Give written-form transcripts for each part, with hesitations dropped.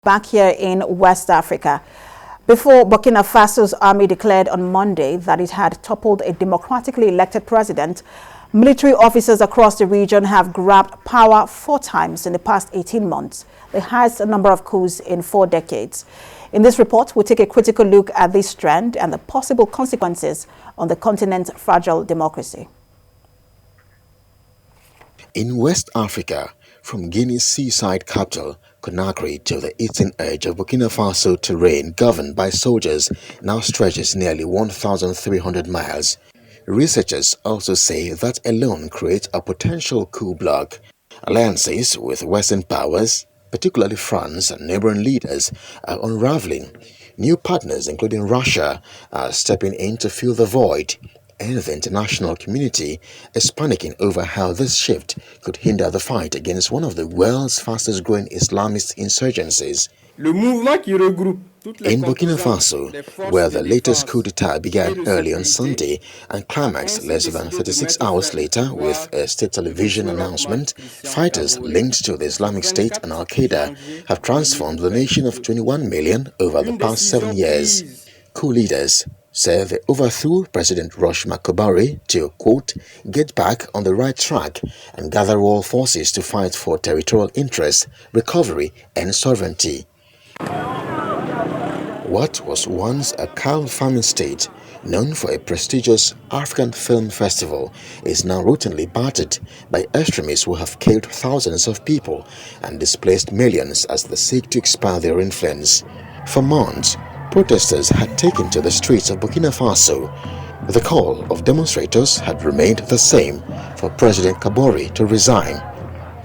Back here in West Africa, before Burkina Faso's army declared on Monday that it had toppled a democratically elected president, military officers across the region have grabbed power 4 times in the past 18 months, the highest number of coups in 4 decades. In this report, we take a critical look at this trend and the possible consequences on the continent's fragile democracy. In West Africa, from Guinea's seaside capital, Conakry, to the eastern edge of Burkina Faso, terrain governed by soldiers now stretches nearly 1,300 miles. Researchers also say that alone creates a potential coup bloc. Alliances with Western powers, particularly France and neighboring leaders, are unraveling. New partners, including Russia, are stepping in to fill the void. And the international community is panicking over how this shift could hinder the fight against one of the world's fastest growing Islamist insurgencies. In Burkina Faso, where the latest coup d'etat began early on Sunday and climaxed less than 36 hours later with a state television announcement, fighters linked to the Islamic State and Al-Qaeda have transformed the nation of 21 million over the past 7 years. Coup leaders say they overthrew President Roch Kabore to, quote, get back on the right track and gather all forces to fight for territorial interests, recovery and sovereignty. What was once a cow farming state, known for a prestigious African film festival, is now routinely battered by extremists who have killed thousands of people and displaced millions as they seek to expand their influence. For months, protesters had taken to the streets of Burkina Faso. The call of demonstrators had remained the same for President Kabore to resign.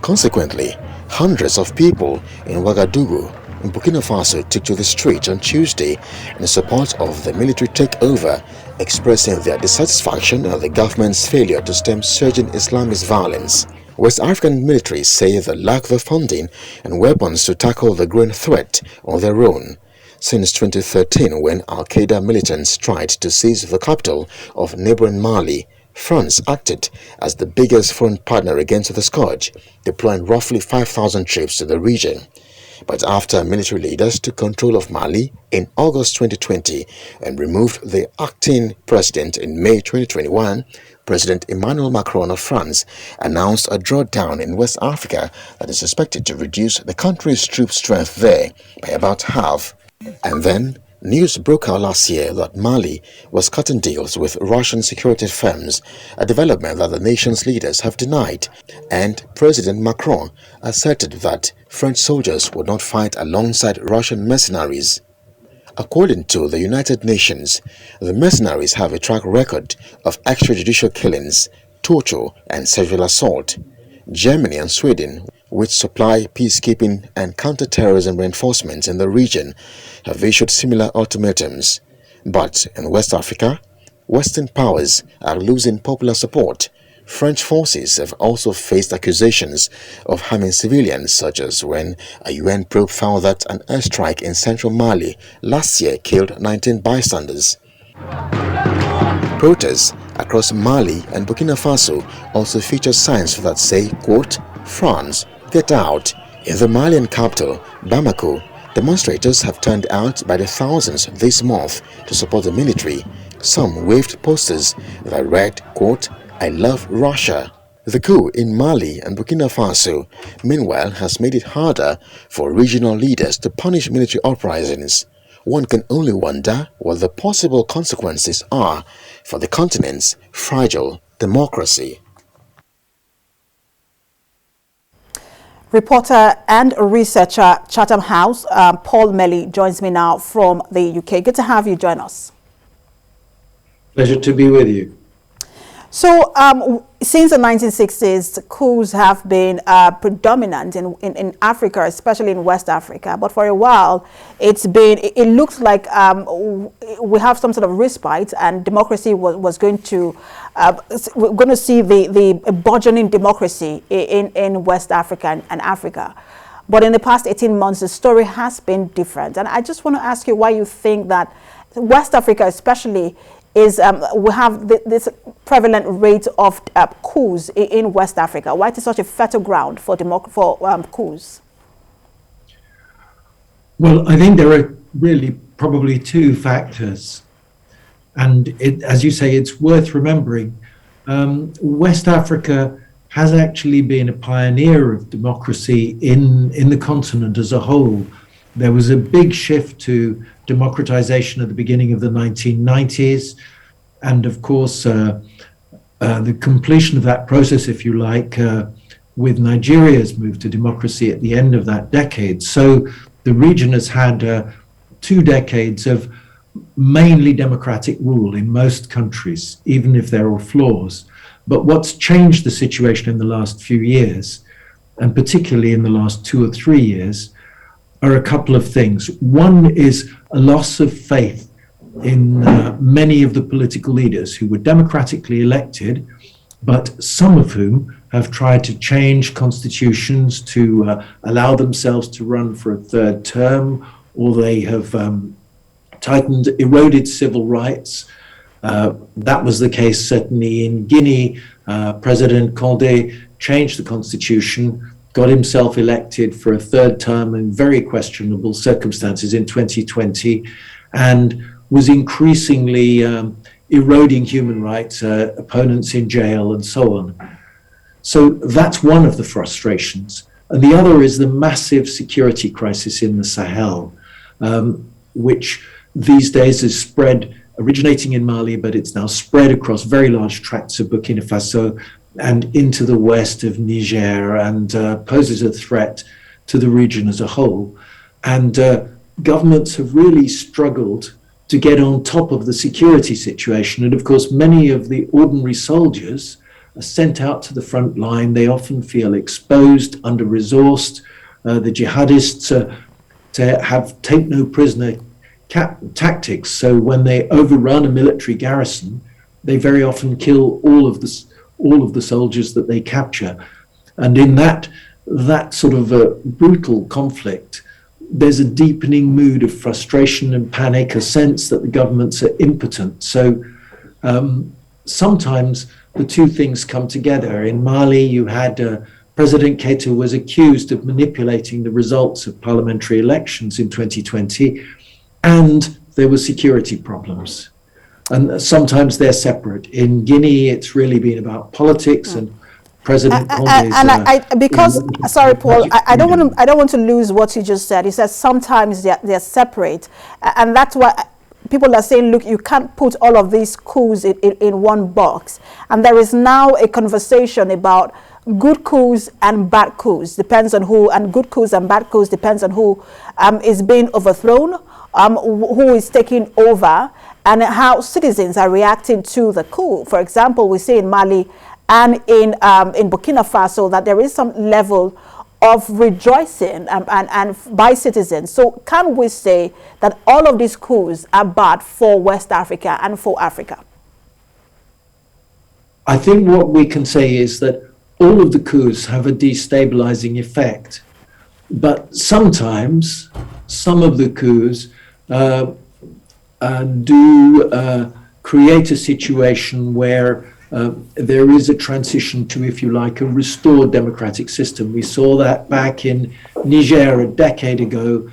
Consequently, hundreds of people in Ouagadougou, in Burkina Faso, took to the streets on Tuesday in support of the military takeover, expressing their dissatisfaction at the government's failure to stem surging Islamist violence. West African militaries say they lack the funding and weapons to tackle the growing threat on their own. Since 2013, when Al-Qaeda militants tried to seize the capital of neighboring Mali, France acted as the biggest foreign partner against the scourge, deploying roughly 5,000 troops to the region. But after military leaders took control of Mali in August 2020 and removed the acting president in May 2021, President Emmanuel Macron of France announced a drawdown in West Africa that is expected to reduce the country's troop strength there by about half. And then, news broke out last year that Mali was cutting deals with Russian security firms, a development that the nation's leaders have denied, and President Macron asserted that French soldiers would not fight alongside Russian mercenaries. According to the United Nations, the mercenaries have a track record of extrajudicial killings, torture, and sexual assault. Germany and Sweden, which supply peacekeeping and counter-terrorism reinforcements in the region, have issued similar ultimatums. But in West Africa, Western powers are losing popular support. French forces have also faced accusations of harming civilians, such as when a UN probe found that an airstrike in central Mali last year killed 19 bystanders. Protests across Mali and Burkina Faso also feature signs that say, quote, France, get out. In the Malian capital, Bamako, demonstrators have turned out by the thousands this month to support the military. Some waved posters that read, quote, I love Russia. The coup in Mali and Burkina Faso, meanwhile, has made it harder for regional leaders to punish military uprisings. One can only wonder what the possible consequences are for the continent's fragile democracy. Reporter and researcher Chatham House, Paul Melly, joins me now from the UK. Good to have you join us. Pleasure to be with you. So, since the 1960s, coups have been predominant in Africa, especially in West Africa. But for a while, it looks like we have some sort of respite, and democracy was going to, we're going to see the burgeoning democracy in West Africa and Africa. But in the past 18 months, the story has been different. And I just want to ask you why you think that West Africa especially is we have this prevalent rate of coups in West Africa. Why it is such a fertile ground for coups? Well, I think there are really probably two factors. And as you say, it's worth remembering. West Africa has actually been a pioneer of democracy in the continent as a whole. There was a big shift to democratization at the beginning of the 1990s. And of course, the completion of that process, if you like, with Nigeria's move to democracy at the end of that decade. So the region has had 2 decades of mainly democratic rule in most countries, even if there are flaws. But what's changed the situation in the last few years, and particularly in the last 2 or 3 years, are a couple of things. One is a loss of faith in many of the political leaders who were democratically elected, but some of whom have tried to change constitutions to allow themselves to run for a third term, or they have eroded civil rights. That was the case certainly in Guinea. President Condé changed the constitution, got himself elected for a third term in very questionable circumstances in 2020, and was increasingly eroding human rights, opponents in jail, and so on. So that's one of the frustrations. And the other is the massive security crisis in the Sahel, which these days is spread, originating in Mali, but it's now spread across very large tracts of Burkina Faso and into the west of Niger, and poses a threat to the region as a whole. And governments have really struggled to get on top of the security situation. And of course, many of the ordinary soldiers are sent out to the front line. They often feel exposed, under-resourced. The jihadists take no prisoner tactics. So when they overrun a military garrison, they very often kill all of the soldiers that they capture. And in that sort of a brutal conflict, there's a deepening mood of frustration and panic, a sense that the governments are impotent. So sometimes the two things come together. In Mali, you had President Keita was accused of manipulating the results of parliamentary elections in 2020, and there were security problems. And sometimes they're separate. In Guinea, it's really been about politics, and President Condé's... Sorry, Paul, I don't want to lose what you just said. You said sometimes they're separate, and that's why people are saying, look, you can't put all of these coups in one box. And there is now a conversation about good coups and bad coups, depends on who, and good coups and bad coups depends on who is being overthrown, who is taking over, and how citizens are reacting to the coup. For example, we see in Mali and in Burkina Faso that there is some level of rejoicing and by citizens. So can we say that all of these coups are bad for West Africa and for Africa? I think what we can say is that all of the coups have a destabilizing effect, but sometimes some of the coups do create a situation where there is a transition to, if you like, a restored democratic system. We saw that back in Niger a decade ago.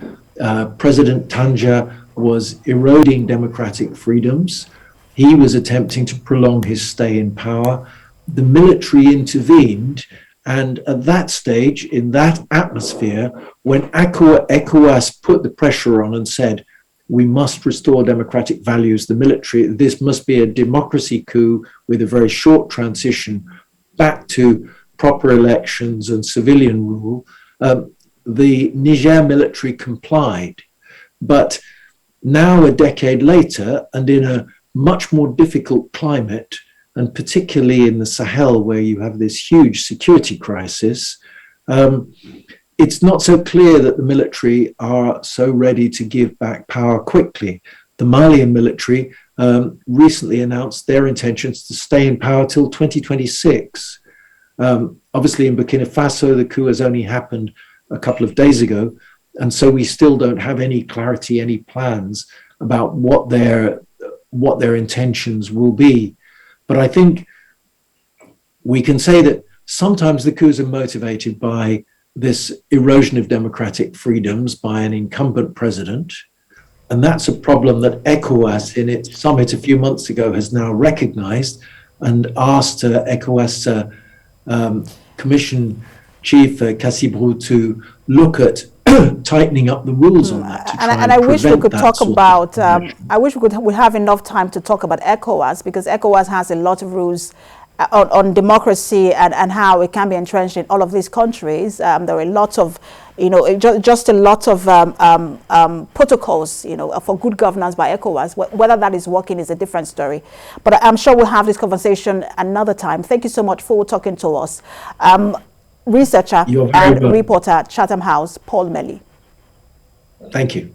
President Tanja was eroding democratic freedoms. He was attempting to prolong his stay in power. The military intervened, and at that stage, in that atmosphere, when ECOWAS put the pressure on and said, we must restore democratic values, the military, this must be a democracy coup with a very short transition back to proper elections and civilian rule, the Niger military complied. But now, a decade later, and in a much more difficult climate, and particularly in the Sahel, where you have this huge security crisis, it's not so clear that the military are so ready to give back power quickly. The Malian military recently announced their intentions to stay in power till 2026. Obviously, in Burkina Faso, the coup has only happened a couple of days ago, and so we still don't have any clarity, any plans about what their intentions will be. But I think we can say that sometimes the coups are motivated by this erosion of democratic freedoms by an incumbent president. And that's a problem that ECOWAS, in its summit a few months ago, has now recognized and asked ECOWAS Commission Chief Cassibrou to look at tightening up the rules on that. And I wish we could talk about, I wish we have enough time to talk about ECOWAS, because ECOWAS has a lot of rules on democracy and how it can be entrenched in all of these countries. There are a lot of, just a lot of protocols, for good governance by ECOWAS. Whether that is working is a different story. But I'm sure we'll have this conversation another time. Thank you so much for talking to us. Researcher and reporter at Chatham House, Paul Melly. Thank you.